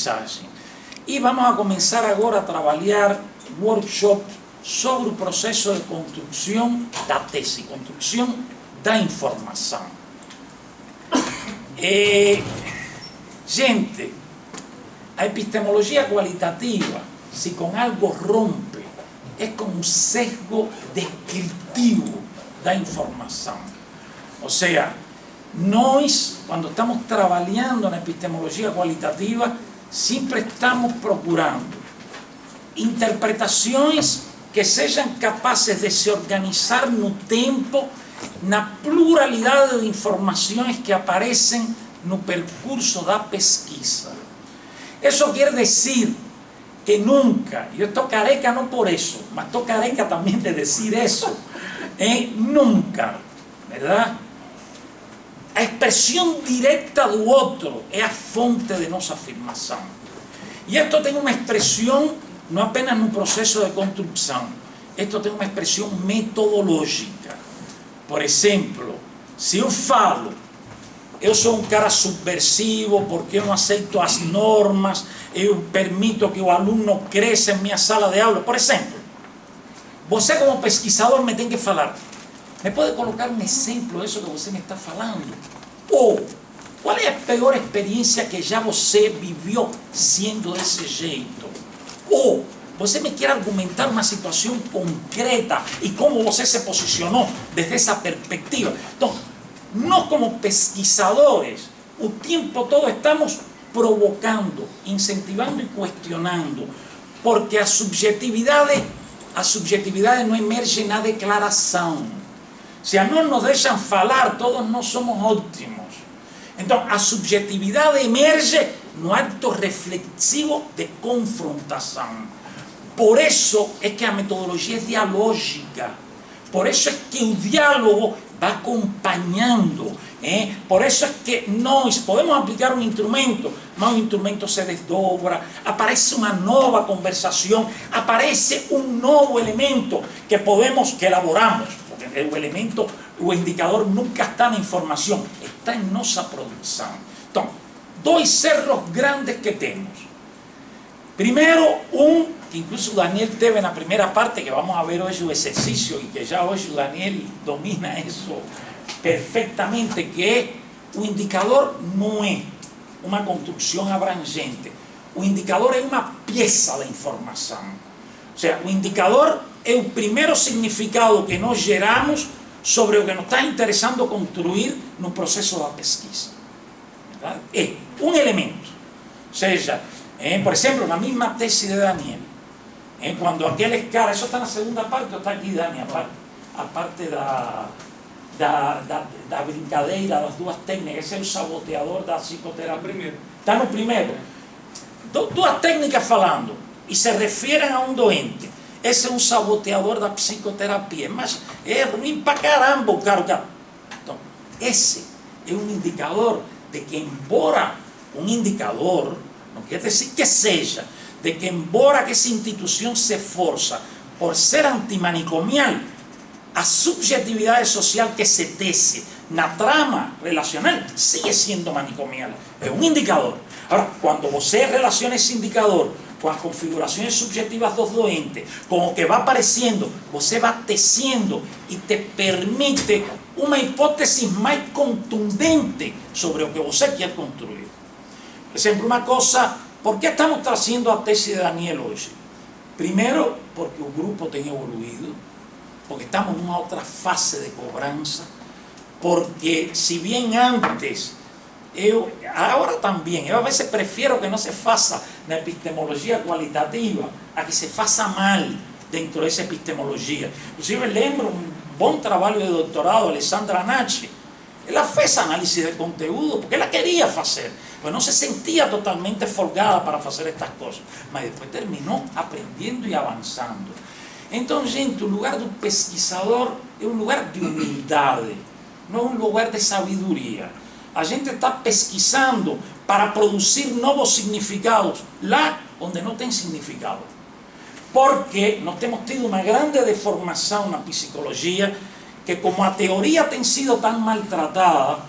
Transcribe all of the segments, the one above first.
aprendizagem. E vamos a começar agora a trabalhar workshop sobre o processo de construção da tese, construção da informação. Gente, a epistemologia qualitativa, se com algo rompe, é com um sesgo descritivo da informação. Ou seja, nós, quando estamos trabalhando na epistemologia qualitativa, sempre estamos procurando interpretações que sejam capazes de se organizar no tempo, na pluralidade de informações que aparecem no percurso da pesquisa. Isso quer dizer que nunca, eu estou careca não por isso, mas estou careca também de dizer isso, nunca, verdade? A expressão direta do outro é a fonte de nossa afirmação. E isto tem uma expressão não apenas no processo de construção, isto tem uma expressão metodológica. Por exemplo, se eu falo, eu sou um cara subversivo porque eu não aceito as normas, eu permito que o aluno cresça em minha sala de aula. Por exemplo, você como pesquisador me tem que falar, me pode colocar um exemplo disso que você me está falando? Ou, qual é a pior experiência que já você viveu sendo desse jeito? Ou, você me quer argumentar uma situação concreta e como você se posicionou desde essa perspectiva. Então, nós como pesquisadores, o tempo todo estamos provocando, incentivando e questionando, porque a subjetividade não emerge na declaração. Se a nós nos deixam falar, todos nós somos ótimos. Então, a subjetividade emerge no ato reflexivo de confrontação. Por isso é que a metodologia é dialógica. Por isso é que o diálogo vai acompanhando. Por isso é que nós podemos aplicar um instrumento, mas o instrumento se desdobra, aparece uma nova conversação, aparece um novo elemento que elaboramos. Porque o elemento, o indicador nunca está na informação, está em nossa produção. Então, dois erros grandes que temos. Primeiro, que incluso o Daniel teve na primeira parte, que vamos a ver hoje o exercício, e que já hoje o Daniel domina isso perfeitamente, que é o indicador não é uma construção abrangente. O indicador é uma peça da informação. Ou seja, o indicador é o primeiro significado que nós geramos sobre o que nos está interessando construir no processo da pesquisa. Verdade? É um elemento. Ou seja, por exemplo, na mesma tese de Daniel, quando aqueles caras, isso está na segunda parte ou está aqui, Dani, a parte da brincadeira das duas técnicas, esse é o saboteador da psicoterapia. Está no primeiro. Duas técnicas falando, e se referem a um doente. Esse é um saboteador da psicoterapia, mas é ruim pra caramba o cara. Então, esse é um indicador de que, embora um indicador, não quer dizer que seja, de que embora que essa instituição se esforça por ser antimanicomial, a subjetividade social que se tece na trama relacional sigue sendo manicomial. É um indicador. Agora, quando você relaciona esse indicador com as configurações subjetivas dos doentes, com o que vai aparecendo, você vai tecendo e te permite uma hipótese mais contundente sobre o que você quer construir. Por exemplo, uma coisa, por que estamos trazendo a tese de Daniel hoje? Primeiro, porque o grupo tem evoluído, porque estamos numa outra fase de cobrança, porque se bem antes, agora também, eu a vezes prefiro que não se faça na epistemologia qualitativa, a que se faça mal dentro dessa epistemologia. Inclusive, lembro um bom trabalho de doutorado, Alessandra Nacci. Ela fez análise de conteúdo porque ela queria fazer, mas não se sentia totalmente folgada para fazer estas coisas, mas depois terminou aprendendo e avançando. Então, gente, o lugar do pesquisador é um lugar de humildade, não é um lugar de sabedoria. A gente está pesquisando para produzir novos significados lá onde não tem significado. Porque nós temos tido uma grande deformação na psicologia, que como a teoria tem sido tão maltratada,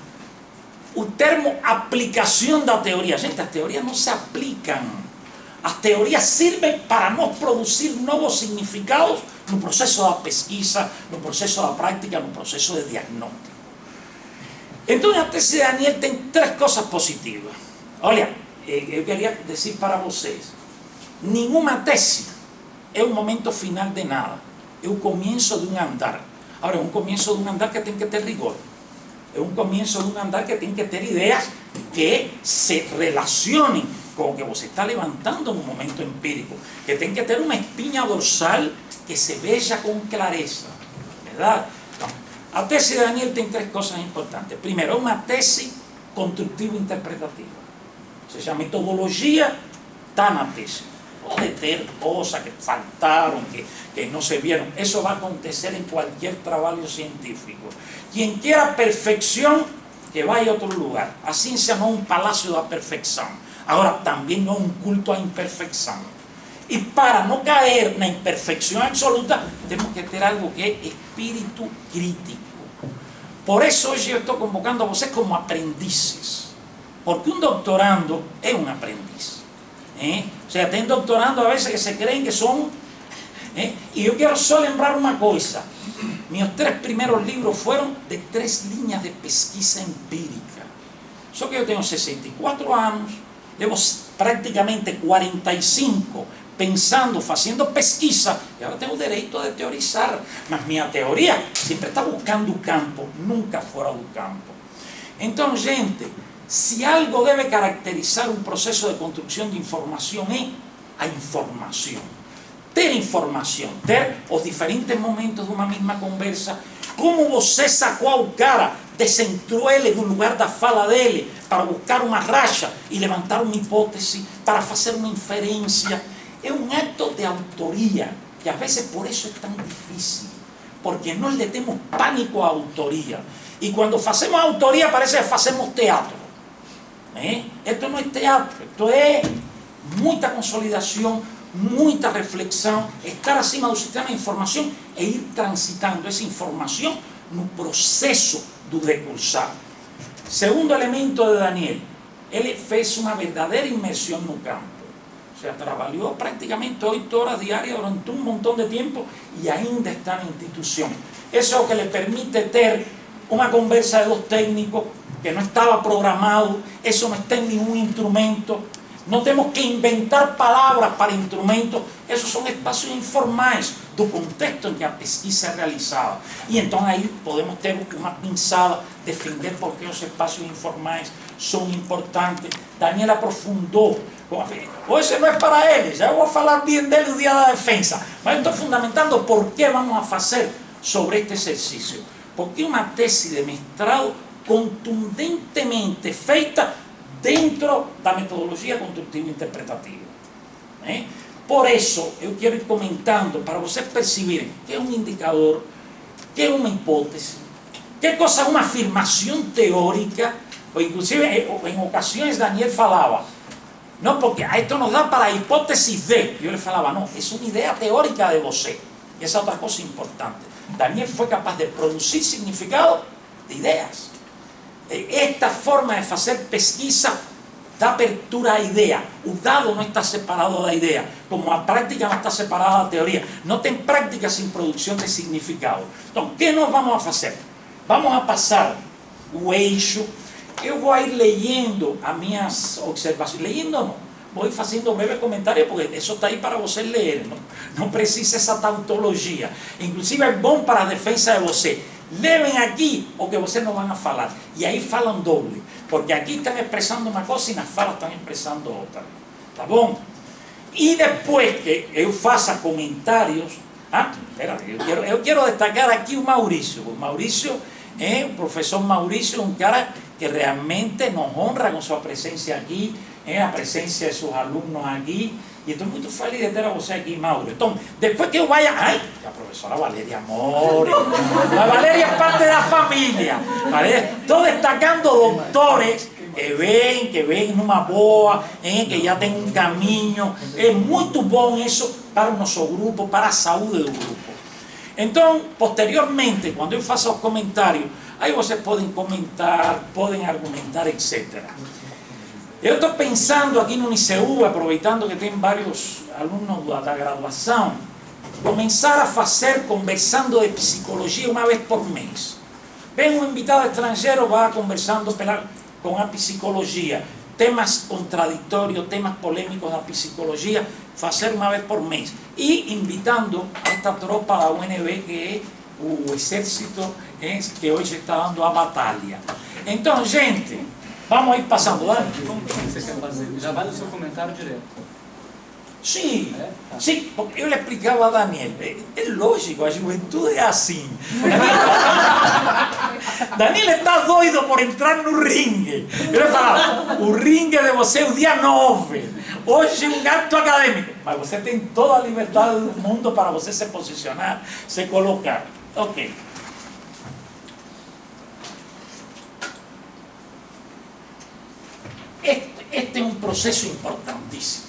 o termo aplicação da teoria. Gente, as teorias não se aplicam. As teorias servem para nos produzir novos significados no processo da pesquisa, no processo da prática, no processo de diagnóstico. Então, a tese de Daniel tem 3 coisas positivas. Olha, eu queria dizer para vocês, nenhuma tese é um momento final de nada, é o começo de um andar. Agora, é um começo de um andar que tem que ter rigor, é um começo de um andar que tem que ter ideias que se relacionem com o que você está levantando no momento empírico, que tem que ter uma espinha dorsal que se veja com clareza, verdade? Então, a tese de Daniel tem 3 coisas importantes. Primeiro, é uma tese construtivo-interpretativa, ou seja, a metodologia está na tese. Pode ter coisas que faltaram, que não se viram. Isso vai acontecer em qualquer trabalho científico. Quem quer a perfeição, que vai a outro lugar. A ciência não é um palácio da perfeição. Agora, também não é um culto à imperfeição. E para não cair na imperfeição absoluta, temos que ter algo que é espírito crítico. Por isso, hoje eu estou convocando a vocês como aprendizes. Porque um doutorando é um aprendiz. O sea, tem doutorando a veces que se creem que são... E eu quero só lembrar uma coisa. Meus 3 primeiros livros foram de 3 linhas de pesquisa empírica. Só que eu tenho 64 anos, levo praticamente 45 pensando, fazendo pesquisa, e agora tenho o direito de teorizar. Mas minha teoria sempre está buscando o campo, nunca fora do campo. Então, gente, se algo deve caracterizar um processo de construção de informação é a informação. Ter informação, ter os diferentes momentos de uma mesma conversa, como você sacou o cara, descentrou ele do lugar da fala dele para buscar uma racha e levantar uma hipótese, para fazer uma inferência. É um ato de autoria, que às vezes por isso é tão difícil, porque nós le temos pânico à autoria. E quando fazemos autoria parece que fazemos teatro. Esto não é teatro, esto é muita consolidação, muita reflexão, estar acima do sistema de informação e ir transitando essa informação no processo do decursar. Segundo elemento de Daniel, ele fez uma verdadeira imersão no campo. O sea, trabalhou praticamente 8 horas diárias durante um montão de tempo e ainda está na instituição. Isso é o que lhe permite ter uma conversa de 2 técnicos que não estava programado, isso não está em nenhum instrumento, não temos que inventar palavras para instrumentos, esses são espaços informais do contexto em que a pesquisa é realizada. E então aí podemos ter uma pinçada, defender por que os espaços informais são importantes. Daniel aprofundou. Hoje não é para ele, já vou falar bem dele no dia da defesa, mas estou fundamentando por que vamos a fazer sobre este exercício. Porque uma tese de mestrado contundentemente feita dentro da metodologia construtiva interpretativa. Por isso, eu quero ir comentando para vocês perceberem que é um indicador, que é uma hipótese, que coisa é uma afirmação teórica, ou inclusive em ocasiões Daniel falava, não, porque isto nos dá para a hipótese D. Eu lhe falava, não, é uma ideia teórica de você. E essa é outra coisa importante. Daniel foi capaz de produzir significado de ideias. Esta forma de fazer pesquisa dá apertura à ideia. O dado não está separado da ideia, como a prática não está separada da teoria. Não tem prática sem produção de significado. Então, o que nós vamos a fazer? Vamos a passar o eixo. Eu vou ir lendo as minhas observações. Lendo não, vou ir fazendo um breve comentário, porque isso está aí para vocês lerem. Não precisa essa tautologia. Inclusive é bom para a defesa de você. Levem aqui o que vocês não vão a falar. E aí falam doble. Porque aqui estão expressando uma coisa e nas falas estão expressando outra. Tá bom? E depois que eu faça comentários... eu quero destacar aqui o Maurício. O Maurício o professor Maurício é um cara que realmente nos honra com sua presença aqui, a presença de seus alunos aqui. E estou muito feliz de ter a você aqui, Mauro. Então, depois que eu vaya... Ai, a professora Valéria Amore. A Valéria é parte da família. Estou destacando doutores que vêm numa boa, que já tem um caminho. É muito bom isso para o nosso grupo, para a saúde do grupo. Então, posteriormente, quando eu faço os comentários Aí vocês podem comentar, podem argumentar, etc. Eu estou pensando aqui no ICU, aproveitando que tem vários alunos da graduação, começar a fazer conversando de psicologia uma vez por mês. Vem um invitado estrangeiro, vai conversando com a psicologia, temas contraditórios, temas polêmicos da psicologia, fazer uma vez por mês. E invitando a esta tropa da UNB, que é o exército que hoje está dando a batalha. Então, gente, vamos ir passando, Dani. Como você quer fazer? Já vai no seu comentário direto. Sim, sim, porque eu lhe explicava a Daniel, é lógico, a juventude é assim. Daniel está doido por entrar no ringue. Eu lhe falava, o ringue de você é o dia 9, hoje é um ato acadêmico, mas você tem toda a liberdade do mundo para você se posicionar, se colocar. Ok. Este é um processo importantíssimo.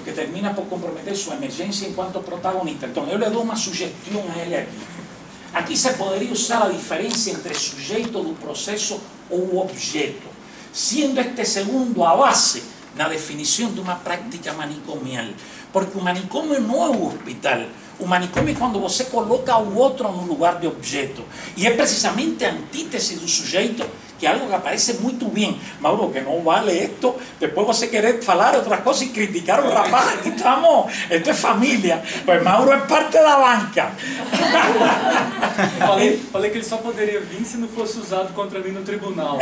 Que termina por comprometer su emergencia en cuanto protagonista. Entonces, yo le doy una sugestión a él aquí. Aquí se podría usar la diferencia entre sujeto do proceso ou objeto, siendo este segundo a base na definición de uma prática manicomial. Porque o manicomio não é o hospital. O manicomio é quando você coloca o outro no lugar de objeto. E é precisamente a antítese do sujeito, que é algo que aparece muito bem. Mauro, que não vale isto, depois você querer falar outras coisas e criticar o rapaz, aqui estamos, isto é família. Pois Mauro é parte da banca. Falei que ele só poderia vir se não fosse usado contra mim no tribunal.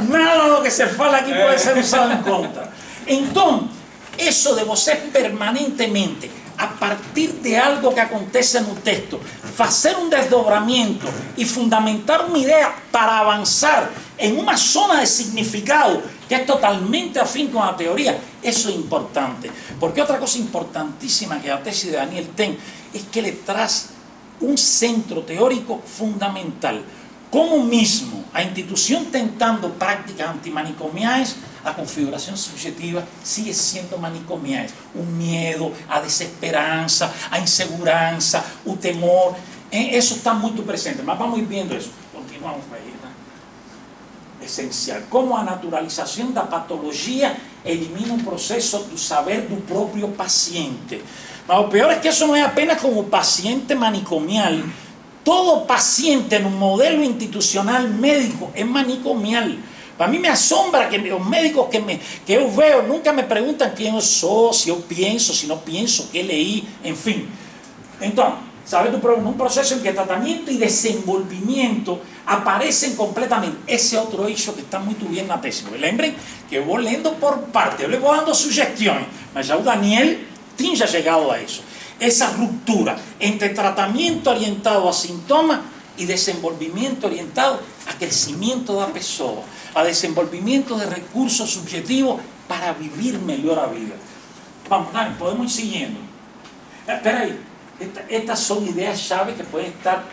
Nada do que se fala aqui pode ser usado em conta. Então, isso de você permanentemente, a partir de algo que acontece no texto, fazer um desdobramento e fundamentar uma ideia para avançar em uma zona de significado que é totalmente afim com a teoria, isso é importante. Porque outra coisa importantíssima que a tese de Daniel tem é que ele traz um centro teórico fundamental. Como mesmo a instituição tentando práticas antimanicomiais, a configuração subjetiva sigue sendo manicomiais. O medo, a desesperança, a insegurança, o temor, isso está muito presente. Mas vamos ir vendo isso. Continuamos aí, né? Essencial. Como a naturalização da patologia elimina o processo do saber do próprio paciente. Mas o pior é que isso não é apenas com o paciente manicomial. Todo paciente no modelo institucional médico é manicomial. Para mim me assombra que os médicos que eu vejo nunca me perguntam quem eu sou, se eu penso, se não penso, o que leí, enfim. Então, sabe, num processo em que tratamento e desenvolvimento aparecem completamente. Esse é outro eixo que está muito bem na tese. Lembrem que eu vou lendo por parte, eu lhe vou dando sugestões, mas já o Daniel tinha chegado a isso. Essa ruptura entre tratamento orientado a sintoma e desenvolvimento orientado a crescimento da pessoa, a desenvolvimento de recursos subjetivos para viver melhor a vida. Vamos, Dani, podemos ir seguindo. Espera aí, estas são ideias-chave que podem estar...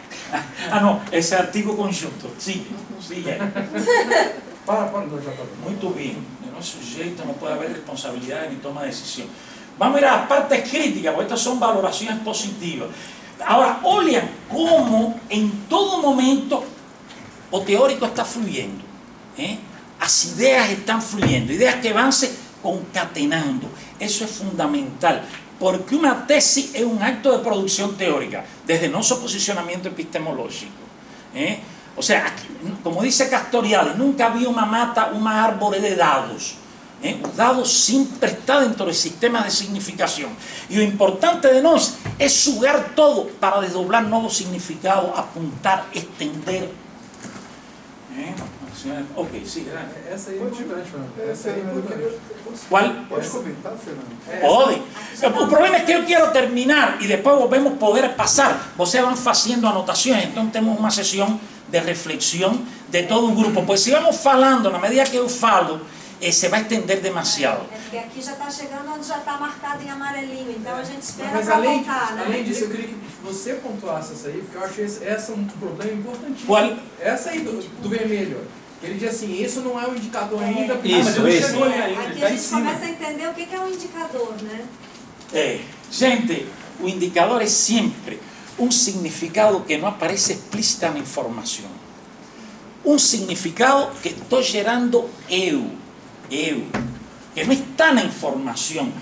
Ah, não, esse artigo conjunto. Sim, siga. Muito bem. No é sujeito, não pode haver responsabilidade nem toma de decisão. Vamos ir às partes críticas, porque estas são valorações positivas. Agora, olhem como em todo momento o teórico está fluyendo. As ideias estão fluyendo, ideias que vão se concatenando. Isso é fundamental, porque uma tese é um acto de produção teórica, desde nosso posicionamento epistemológico. Ou seja, como diz Castoriadis, nunca havia uma mata, uma árvore de dados. Os dados sempre estão dentro do sistema de significação. E o importante de nós é sugar todo para desdobrar novos significados, apontar, estender. Ok, sim. Essa aí é importante, mano. Essa aí é importante. Qual? Pode comentar, Fernando? Pode. O problema é que eu quero terminar e depois vamos poder passar. Vocês vão fazendo anotações, então temos uma sessão de reflexão de todo o grupo. Pois se vamos falando, na medida que eu falo, se vai estender demasiado. É porque aqui já está chegando onde já está marcado em amarelinho, então a gente espera Mas para além, voltar, né? além disso, eu queria que você pontuasse essa aí, porque eu achei essa um problema importantíssimo. Qual? Essa aí do vermelho. Ele diz assim, isso não é um indicador ainda, porque Isso, mas ele isso. chegou ali ainda, Aqui tá a em gente cima. começa a entender o que é um indicador, né? Gente, o indicador é sempre um significado que não aparece explícita na informação. Um significado que estou gerando eu, que não está na informação.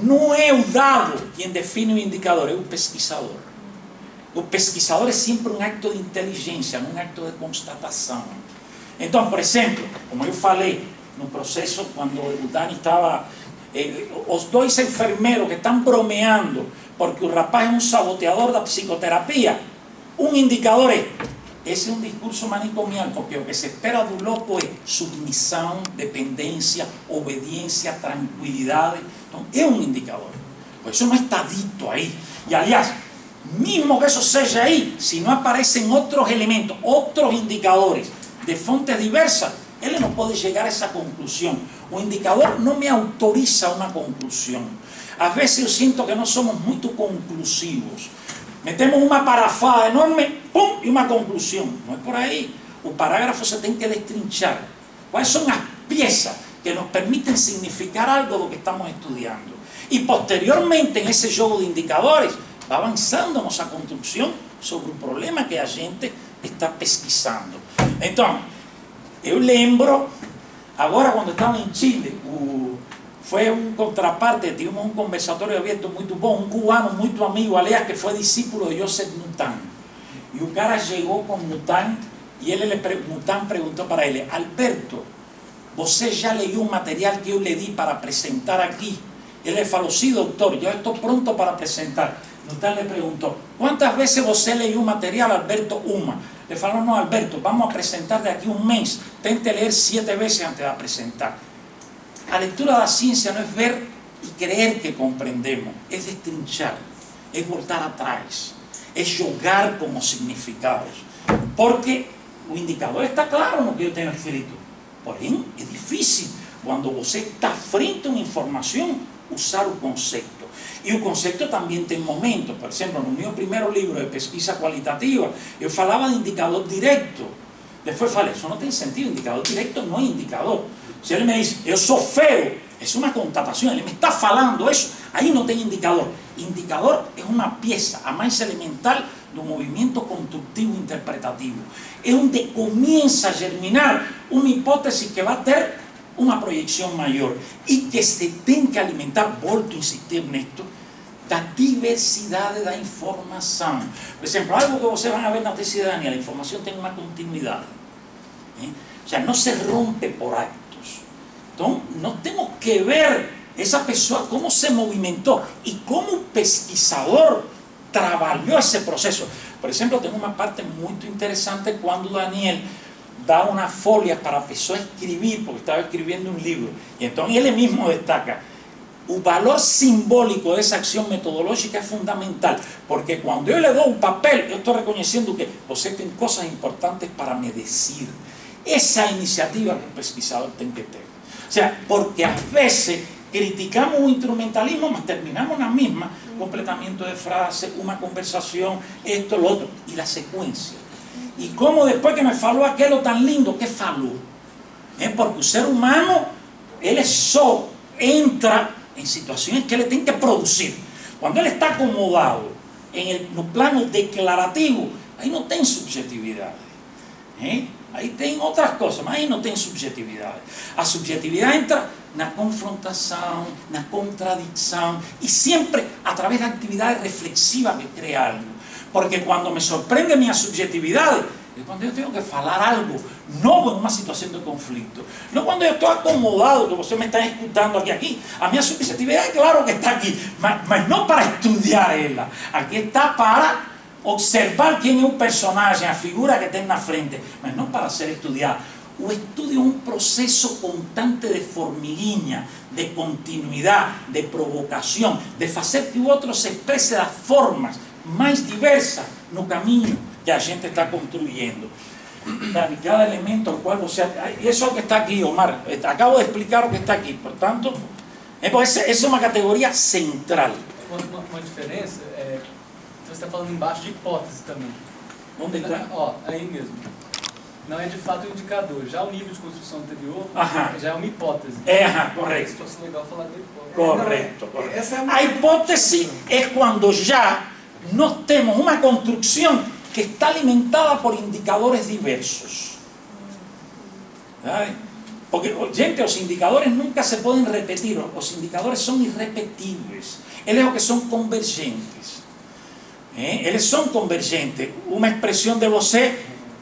Não é o dado quem define o indicador, é o pesquisador. O pesquisador é sempre um acto de inteligência, não um acto de constatação. Então, por exemplo, como eu falei, no processo, quando o Dani estava... os dois enfermeiros que estão bromeando porque o rapaz é um saboteador da psicoterapia, um indicador é: esse é um discurso manicomial, porque o que se espera do louco é submissão, dependência, obediência, tranquilidade. Então, é um indicador. Por isso não está dito aí. E, aliás, mesmo que isso seja aí, se não aparecem outros elementos, outros indicadores de fontes diversas, ele não pode chegar a essa conclusão. O indicador não me autoriza uma conclusão. Às vezes eu sinto que nós somos muito conclusivos. Metemos uma parafada enorme, pum, e uma conclusão. Não é por aí. O parágrafo você tem que destrinchar. Quais são as peças que nos permitem significar algo do que estamos estudando? E posteriormente, em esse jogo de indicadores, vai avançando nossa construção sobre o problema que a gente está pesquisando. Então, eu lembro, agora quando estava em Chile, foi um contraparte, tivemos um conversatório aberto muito bom, um cubano muito amigo, aliás, que foi discípulo de Joseph Nutan. E o cara chegou com Nutan e Nutan perguntou para ele: Alberto, você já leu o material que eu lhe di para apresentar aqui? Ele falou: sim, doutor, eu estou pronto para apresentar. Nutan le perguntou: quantas vezes você leu o material, Alberto? Uma. Le falou: não, Alberto, vamos apresentar daqui um mês. Tente ler 7 vezes antes de apresentar. A leitura da ciência não é ver e crer que compreendemos, é destrinchar, é voltar atrás, é jogar como significados. Porque o indicador está claro no que eu tenho escrito. Porém, é difícil, quando você está frente a uma informação, usar o conceito. E o conceito também tem momentos. Por exemplo, no meu primeiro livro de pesquisa qualitativa, eu falava de indicador direto. Depois falei: isso não tem sentido, indicador direto não é indicador. Se ele me diz: eu sou feio, é uma constatação, ele me está falando isso, aí não tem indicador. Indicador é uma peça, a mais elemental do movimento construtivo interpretativo. É onde começa a germinar uma hipótese que vai ter uma projeção maior e que se tem que alimentar, volto a insistir nisto, da diversidade da informação. Por exemplo, algo que vocês vão ver na tese de Daniel: a informação tem uma continuidade. O sea, não se rompe por actos. Então, nós temos que ver essa pessoa como se movimentou e como o pesquisador trabalhou esse processo. Por exemplo, tem uma parte muito interessante quando Daniel dá uma folha para a pessoa escrever, porque estava escrevendo um livro. E então ele mesmo destaca: o valor simbólico dessa ação metodológica é fundamental, porque quando eu lhe dou um papel, eu estou reconhecendo que você tem coisas importantes para me dizer. Essa iniciativa que o pesquisador tem que ter. O sea, porque às vezes criticamos o instrumentalismo, mas terminamos na mesma: completamento de frase, uma conversação, esto, lo outro, e a sequência. E como depois que me falou aquilo tão lindo, que falou? Porque o ser humano, ele só entra em situações que ele tem que produzir. Quando ele está acomodado no plano declarativo, aí não tem subjetividade. Aí tem outras coisas, mas aí não tem subjetividade. A subjetividade entra na confrontação, na contradição, e sempre através da atividade reflexiva que cria algo. Porque quando me surpreende minha subjetividade, é quando eu tenho que falar algo novo em uma situação de conflito. Não quando eu estou acomodado, que você me está escutando aqui. A minha subjetividade, claro que está aqui, mas não para estudar ela. Aqui está para observar quem é o personagem, a figura que tem na frente, mas não para ser estudado. O estudo é um processo constante de formiguinha, de continuidade, de provocação, de fazer que o outro se expresse das formas mais diversas no caminho que a gente está construindo. Cada elemento ao qual você... Isso é o que está aqui, Omar. Acabo de explicar o que está aqui. Portanto, essa é uma categoria central. Uma diferença é... Você está falando embaixo de hipótese também. Onde está? Ó, aí mesmo. Não é de fato um indicador. Já o nível de construção anterior já é uma hipótese. Correto. Se fosse legal falar de hipótese. Correto. A hipótese é quando já nós temos uma construção que está alimentada por indicadores diversos. ¿Sabe? Porque, gente, os indicadores nunca se podem repetir, os indicadores são irrepetíveis. Eles o que são convergentes. Eles são convergentes. Uma expressão de você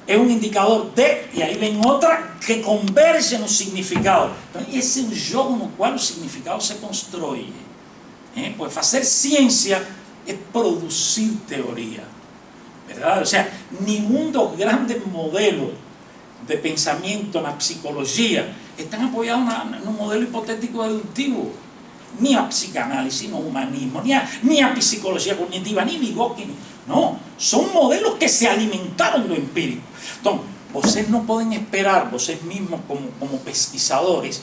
é um indicador de, e aí vem outra que converge no significado. Então, esse é um jogo no qual o significado se constrói. Porque fazer ciência é produzir teoria. ¿Verdad? O sea, nenhum dos grandes modelos de pensamento na psicologia estão apoiados no modelo hipotético deductivo. Ni a psicanálise, no humanismo, ni a psicologia cognitiva, ni Vygotsky. Não, são modelos que se alimentaram do empírico. Então, vocês não podem esperar, vocês mesmos como pesquisadores,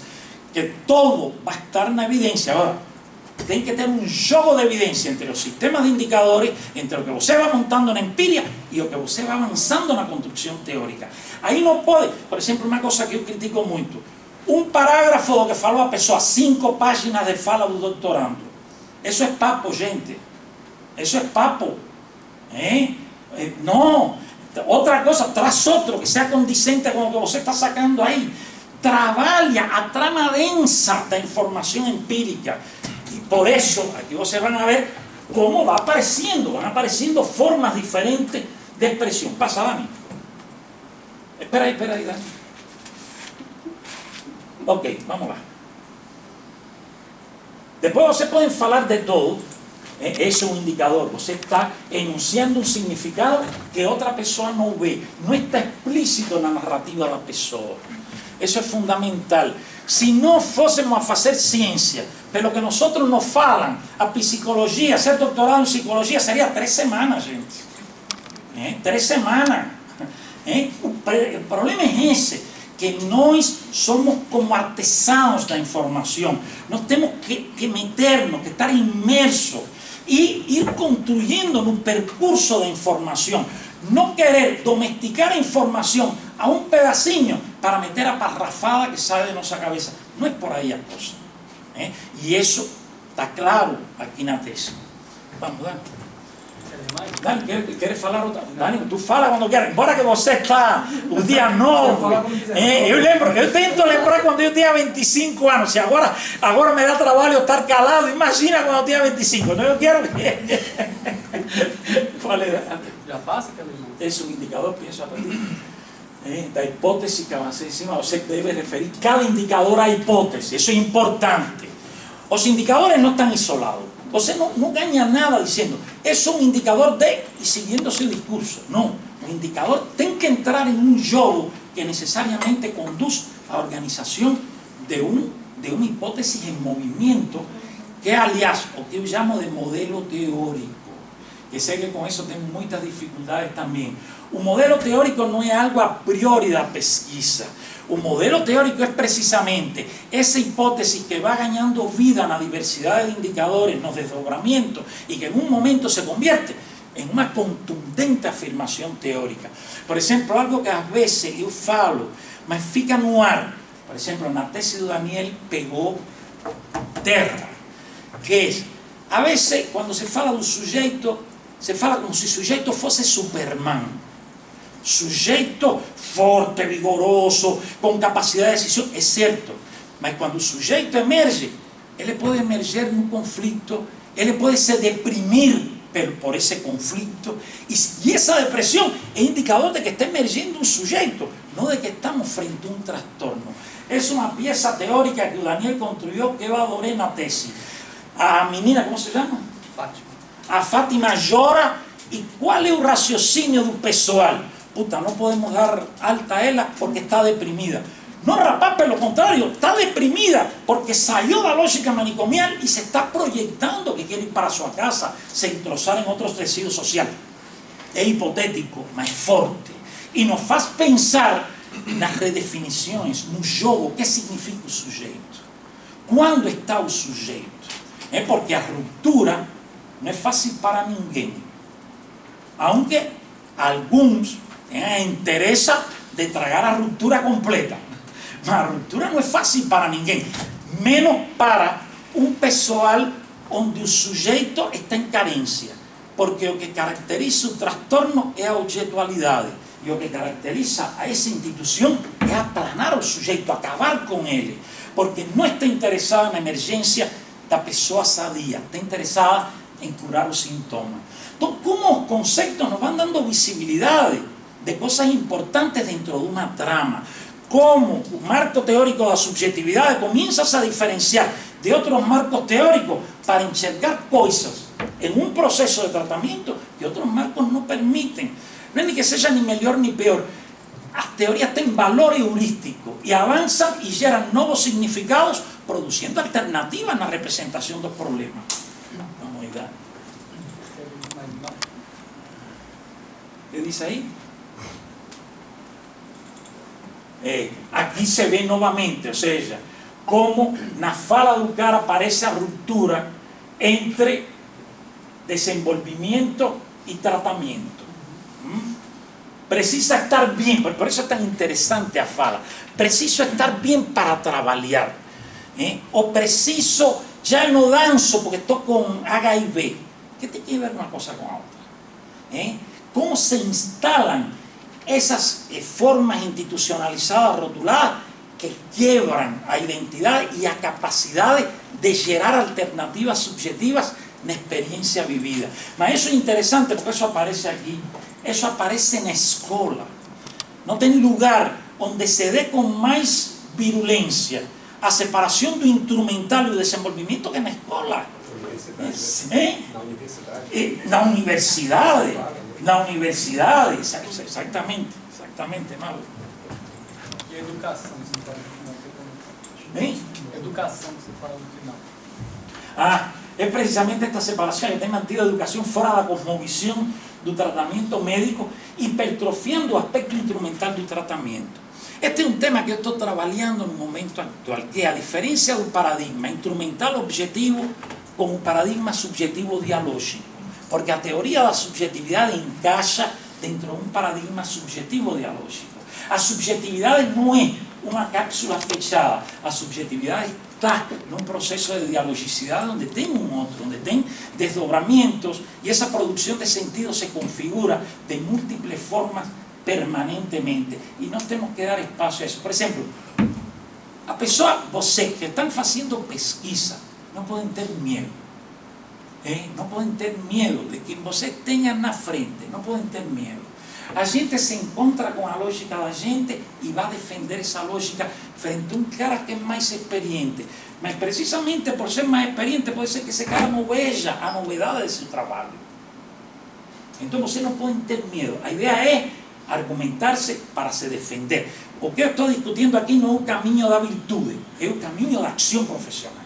que todo vai estar na evidência. Agora, tem que ter um jogo de evidência entre os sistemas de indicadores, entre o que você vai montando na empiria e o que você vai avançando na construção teórica. Aí não pode, por exemplo, uma coisa que eu critico muito, um parágrafo do que falou a pessoa, 5 páginas de fala do doutorando. Isso é papo, gente. Isso é papo. Não. Outra coisa, traz outro que seja condizente com o que você está sacando aí. Trabalha a trama densa da informação empírica. E por isso, aqui vocês vão ver como vai aparecendo. Vão aparecendo formas diferentes de expressão. Passa, Dani. Espera aí, Dani. Ok, vamos lá. Depois vocês podem falar de todo. Esse é um indicador. Você está enunciando um significado que outra pessoa não vê. Não está explícito na narrativa da pessoa. Isso é fundamental. Se não fôssemos a fazer ciência, pelo que nós nos falam, a psicologia, ser doutorado em psicologia seria 3 semanas, gente. 3 semanas. O problema é esse. Que nós somos como artesãos da informação. Nós temos que meternos, que estar imersos e ir construindo no percurso da informação. Não querer domesticar a informação a um pedacinho para meter a parrafada que sai de nossa cabeça. Não é por aí a coisa. E isso está claro aqui na tese. Vamos lá. Dani, quer falar outra? Dani, tu fala quando quer. Embora que você está o dia novo. Eu tento lembrar quando eu tinha 25 anos. Se agora me dá trabalho estar calado, imagina quando eu tinha 25. Então eu quero ver. Já passa aquela imagem? Esse é um indicador, penso a partir da hipótese que avancei em cima. Você deve referir cada indicador à hipótese. Isso é importante. Os indicadores não estão isolados. Você não ganha nada dizendo, é um indicador de, e seguindo seu discurso. Não, o indicador tem que entrar em um jogo que necessariamente conduz à organização de uma hipótese em movimento, que é, aliás, o que eu chamo de modelo teórico. Que sei que com isso tem muitas dificuldades também. O modelo teórico não é algo a priori da pesquisa. O modelo teórico é precisamente essa hipótese que vai ganhando vida na diversidade de indicadores, nos desdobramentos, e que em um momento se convierte em uma contundente afirmação teórica. Por exemplo, algo que às vezes eu falo, mas fica no ar. Por exemplo, na tese do Daniel pegou terra, que é, a vezes, quando se fala do sujeito, se fala como se o sujeito fosse Superman. Sujeito forte, vigoroso, com capacidade de decisão, é certo. Mas quando o sujeito emerge, ele pode emerger num conflito, ele pode se deprimir por esse conflito, e essa depressão é indicador de que está emergindo um sujeito, não de que estamos frente a um transtorno. É uma peça teórica que o Daniel construiu, que eu adorei na tese. A menina, como se chama? Fátima. A Fátima chora, e qual é o raciocínio do pessoal? Puta, não podemos dar alta a ela porque está deprimida. Não, rapaz, pelo contrário, está deprimida porque saiu da lógica manicomial e se está projetando que quer ir para sua casa, se entrosar em outros tecidos sociais. É hipotético, mas forte. E nos faz pensar nas redefinições, no jogo, o que significa o sujeito. Quando está o sujeito? É porque a ruptura não é fácil para ninguém. Aunque alguns tenham interesse de tragar a ruptura completa. Mas a ruptura não é fácil para ninguém. Menos para um pessoal onde o sujeito está em carência. porque o que caracteriza o transtorno é a objetualidade. E o que caracteriza a essa instituição é aplanar o sujeito, acabar com ele. Porque não está interessada na emergência da pessoa sadia, está interessada em curar os sintomas. Então, como os conceitos nos vão dando visibilidade de coisas importantes dentro de uma trama, como o marco teórico da subjetividade começa a diferenciar de outros marcos teóricos para enxergar coisas em um processo de tratamento que outros marcos não permitem. Não é nem que seja nem melhor nem pior. As teorias têm valor heurístico e avançam e geram novos significados, produzindo alternativas na representação dos problemas. Vamos olhar. O que diz aí? Aqui se vê novamente, ou seja, como na fala do cara aparece a ruptura entre desenvolvimento e tratamento. Precisa estar bem, por isso é tão interessante a fala. Preciso estar bem para trabalhar. Ou preciso, já não danço porque estou com HIV. Que tem que ver uma coisa com a outra? Como se instalam essas formas institucionalizadas, rotuladas, que quebram a identidade e a capacidade de gerar alternativas subjetivas na experiência vivida. Mas isso é interessante porque isso aparece aqui. Isso aparece na escola. Não tem lugar onde se dê com mais virulência a separação do instrumental e do desenvolvimento que na escola. Na universidade. Na universidade. Exatamente. Exatamente, Mauro. E a educação, você fala no final? Educação, você fala no final. É precisamente esta separação que tem mantido a educação fora da cosmovisão do tratamento médico, hipertrofiando o aspecto instrumental do tratamento. Este é um tema que eu estou trabalhando no momento atual, que é a diferença do paradigma instrumental objetivo com o paradigma subjetivo dialógico. Porque a teoria da subjetividade encaixa dentro de um paradigma subjetivo dialógico. A subjetividade não é uma cápsula fechada, a subjetividade está num processo de dialogicidade onde tem um outro, onde tem desdobramentos e essa produção de sentido se configura de múltiplas formas permanentemente e nós temos que dar espaço a isso. Por exemplo, a pessoa, você que estão fazendo pesquisa, não podem ter medo. Não podem ter medo de que você tenha na frente, não podem ter medo. A gente se encontra com a lógica da gente e vai defender essa lógica frente a um cara que é mais experiente. Mas precisamente por ser mais experiente, pode ser que esse cara não veja a novidade desse trabalho. Então você não pode ter medo. A ideia é argumentar-se para se defender. O que eu estou discutindo aqui não é o caminho da virtude, é o caminho da ação profissional.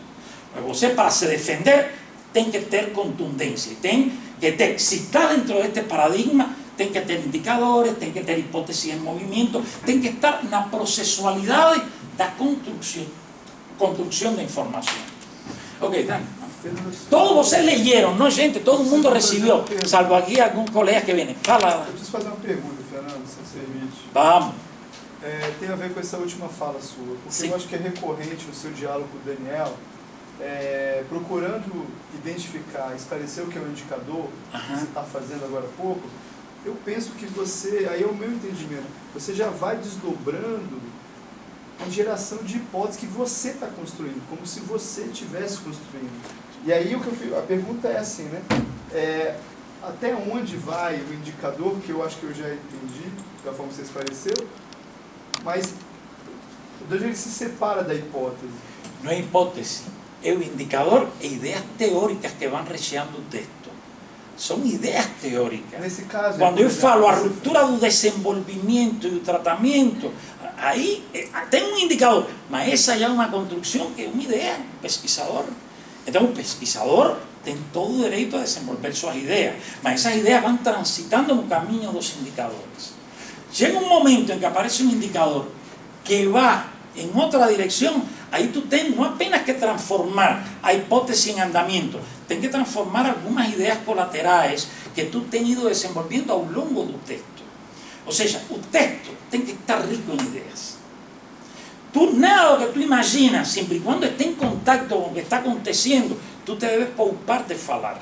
Mas você, para se defender, tem que ter contundência. Tem que ter, se está dentro deste paradigma, tem que ter indicadores, tem que ter hipóteses em movimento, tem que estar na processualidade da construção da informação. Ok, tá? Todos vocês leram, não, gente? Todo mundo recebeu, salvo aqui alguns colegas que vêm. Fala. Eu preciso fazer uma pergunta, Fernando, se você permite. Vamos. Tem a ver com essa última fala sua, porque Sim. eu acho que é recorrente no seu diálogo com o Daniel, procurando identificar, esclarecer o que é o indicador, que você está fazendo agora há pouco. Eu penso que você, aí é o meu entendimento, você já vai desdobrando a geração de hipóteses que você está construindo, como se você estivesse construindo. E aí a pergunta é assim, né? Até onde vai o indicador, que eu acho que eu já entendi, da forma que você esclareceu, mas de onde ele se separa da hipótese? Não é hipótese, é o indicador e ideias teóricas que vão recheando o texto. São ideias teóricas. Nesse caso, quando eu falo a ruptura do desenvolvimento e do tratamento, aí tem um indicador, mas essa já é uma construção que é uma ideia do pesquisador. Então o pesquisador tem todo o direito a desenvolver suas ideias, mas essas ideias vão transitando no caminho dos indicadores. Chega um momento em que aparece um indicador que vai em outra direção, aí tu tens não apenas que transformar a hipótese em andamento, tem que transformar algumas ideias colaterais que tu tens ido desenvolvendo ao longo do texto. Ou seja, o texto tem que estar rico em ideias. Nada do que tu imaginas, sempre e quando esteja em contato com o que está acontecendo, tu te debes poupar de falar.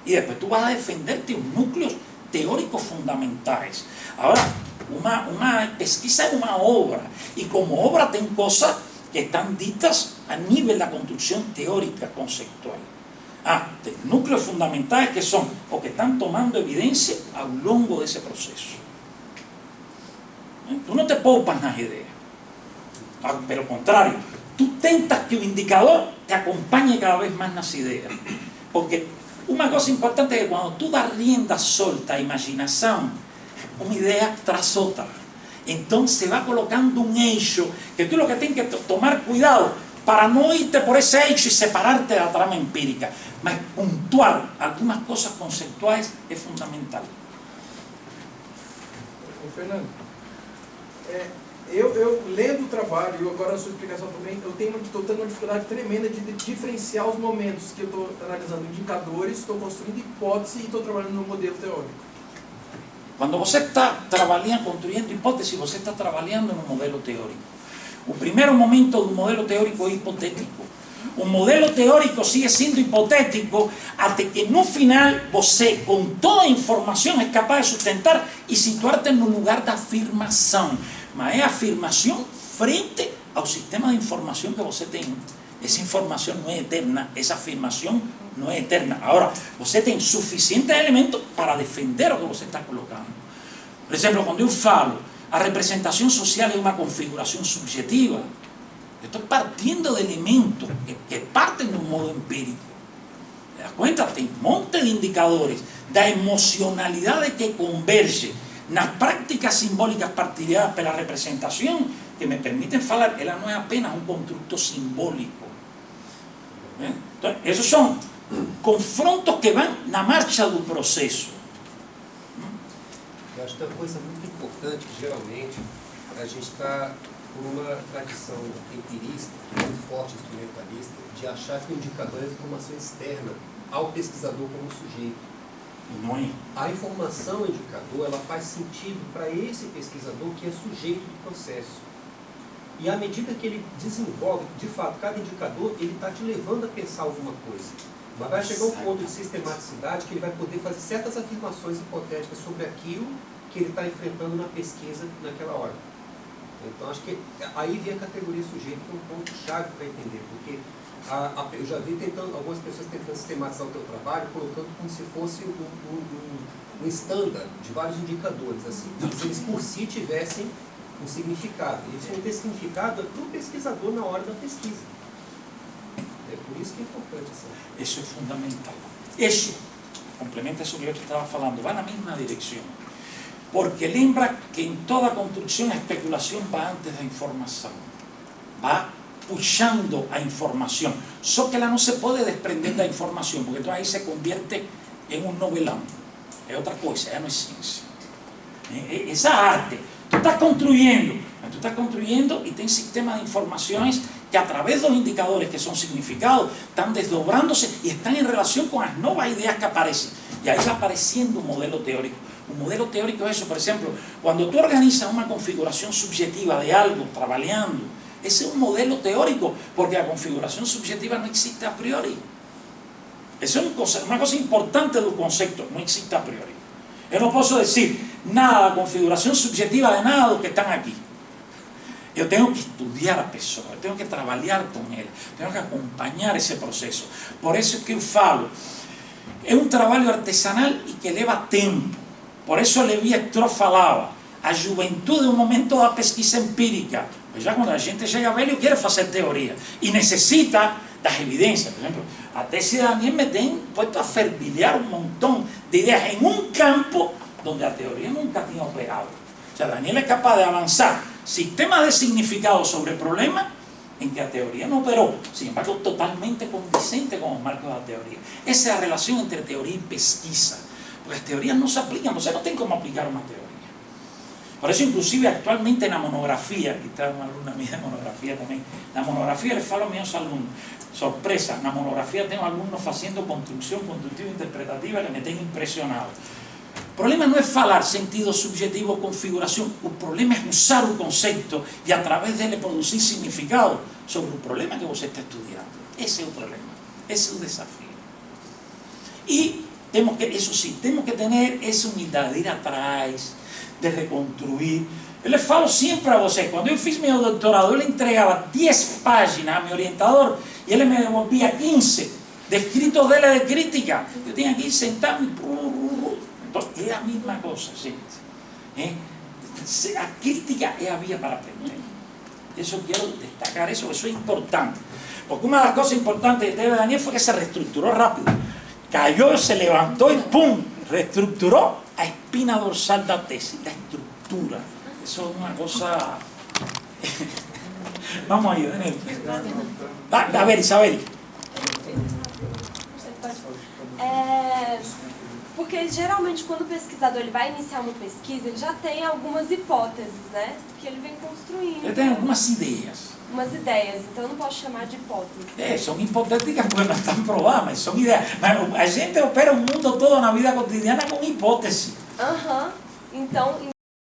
e depois tu vas a defender teus núcleos teóricos fundamentais. Agora, uma pesquisa é uma obra, e como obra tem coisas que estão ditas a nível da construção teórica conceitual. Tem núcleos fundamentais que são os que estão tomando evidência ao longo desse processo. Tu não te poupas nas ideias. Pelo contrário, tu tentas que o indicador te acompanhe cada vez mais nas ideias. Porque uma coisa importante é que quando tu dás rienda solta à imaginação, uma ideia traz outra. Então se vai colocando um eixo, que tu lo que tens que tomar cuidado para não irte por esse eixo e separar-te da trama empírica, mas pontuar algumas coisas conceituais é fundamental. Fernando, eu lendo o trabalho, e agora a sua explicação também, estou tendo uma dificuldade tremenda de diferenciar os momentos que eu estou analisando indicadores, estou construindo hipótese e estou trabalhando no modelo teórico. Quando você está trabalhando, construindo hipótese, você está trabalhando no modelo teórico. O primeiro momento do modelo teórico é hipotético. O modelo teórico sigue sendo hipotético até que no final você, com toda a informação, é capaz de sustentar e situar-te no lugar da afirmação. Mas é a afirmação frente ao sistema de informação que você tem. Essa informação não é eterna, essa afirmação não é eterna. Agora, você tem suficientes elementos para defender o que você está colocando. Por exemplo, quando eu falo, a representação social é uma configuração subjetiva, eu estou partindo de elementos que partem do modo empírico. ¿Te das cuenta? Tem um monte de indicadores da emocionalidade que converge nas prácticas simbólicas partilhadas pela representação que me permitem falar, ela não é apenas um construto simbólico. Então, esses são confrontos que vão na marcha do processo. Eu acho que é uma coisa muito importante, geralmente, a gente está por uma tradição empirista, muito forte, instrumentalista, de achar que o indicador é informação externa ao pesquisador como sujeito. Não é? A informação indicador, ela faz sentido para esse pesquisador que é sujeito do processo. E à medida que ele desenvolve, de fato, cada indicador, ele está te levando a pensar alguma coisa. Mas vai chegar um ponto de sistematicidade que ele vai poder fazer certas afirmações hipotéticas sobre aquilo que ele está enfrentando na pesquisa naquela hora. Então, acho que aí vem a categoria sujeito, que é um ponto-chave para entender, porque eu já vi algumas pessoas tentando sistematizar o teu trabalho, colocando como se fosse um standard de vários indicadores, assim, se eles por si tivessem um significado. Eles vão ter significado para o pesquisador na hora da pesquisa. É por isso que é importante. Assim. Isso é fundamental. Isso complementa isso que eu estava falando, vai na mesma direção. Porque lembra que em toda construção a especulação vai antes da informação. Vai puxando a informação. Só que ela não se pode desprender da informação, porque então aí se convierte em um novelão. É outra coisa, é não é ciência. Essa arte. Tu estás construindo e tem sistema de informações que a través dos indicadores que são significados estão desdobrándose e estão em relação com as novas ideias que aparecem. E aí vai aparecendo um modelo teórico. O modelo teórico é isso, por exemplo, quando tu organizas uma configuração subjetiva de algo, trabalhando, esse é um modelo teórico, porque a configuração subjetiva não existe a priori. Essa é uma coisa importante do conceito, não existe a priori. Eu não posso dizer nada da configuração subjetiva de nada do que estão aqui. Eu tenho que estudar a pessoa, eu tenho que trabalhar com ela, tenho que acompanhar esse processo. Por isso que eu falo, é um trabalho artesanal e que leva tempo. Por isso Lévi-Strauss falava, a juventude é um momento da pesquisa empírica. Pois já quando a gente chega velho, quer fazer teoria e necessita das evidências. Por exemplo, a tese de Daniel me tem puesto a fervilhar um montão de ideias em um campo onde a teoria nunca tinha operado. O sea, Daniel é capaz de avançar sistemas de significado sobre problemas em que a teoria não operou. Sin embargo, totalmente condicente com os marcos da teoria. Essa é a relação entre teoria e pesquisa. Porque as teorias não se aplicam, você não tem como aplicar uma teoria. Por isso, inclusive, actualmente na monografia, que está uma aluna minha de monografia também, na monografia les falo a meus alunos, sorpresa, na monografia tenho alunos fazendo construção construtiva interpretativa que me tem impressionado. O problema não é falar sentido subjetivo ou configuração, o problema é usar o conceito e através dele produzir significado sobre o problema que você está estudando. Esse é o problema, esse é o desafio. E temos que, isso sim, temos que ter essa unidade, de ir atrás, de reconstruir. Eu lhe falo sempre a vocês, quando eu fiz meu doutorado, eu lhe entregava 10 páginas a meu orientador e ele me devolvia 15 de escritos dele de crítica. Eu tinha que ir sentar e... Então, é a mesma coisa, gente. A crítica é a via para aprender. Isso eu quero destacar, isso é importante. Porque uma das coisas importantes que teve Daniel foi que se reestruturou rápido. Caiu, se levantou e pum, reestruturou a espina dorsal da tese, da estrutura. Isso é uma coisa... Vamos aí, Daniel. A ver, Isabel. Porque geralmente quando o pesquisador ele vai iniciar uma pesquisa, ele já tem algumas hipóteses, né? Que ele vem construindo. Ele tem algumas ideias. Umas ideias, então eu não posso chamar de hipóteses. São hipotéticas porque não estão provadas, mas são ideias. Mas a gente opera o mundo todo na vida cotidiana com hipótese. Então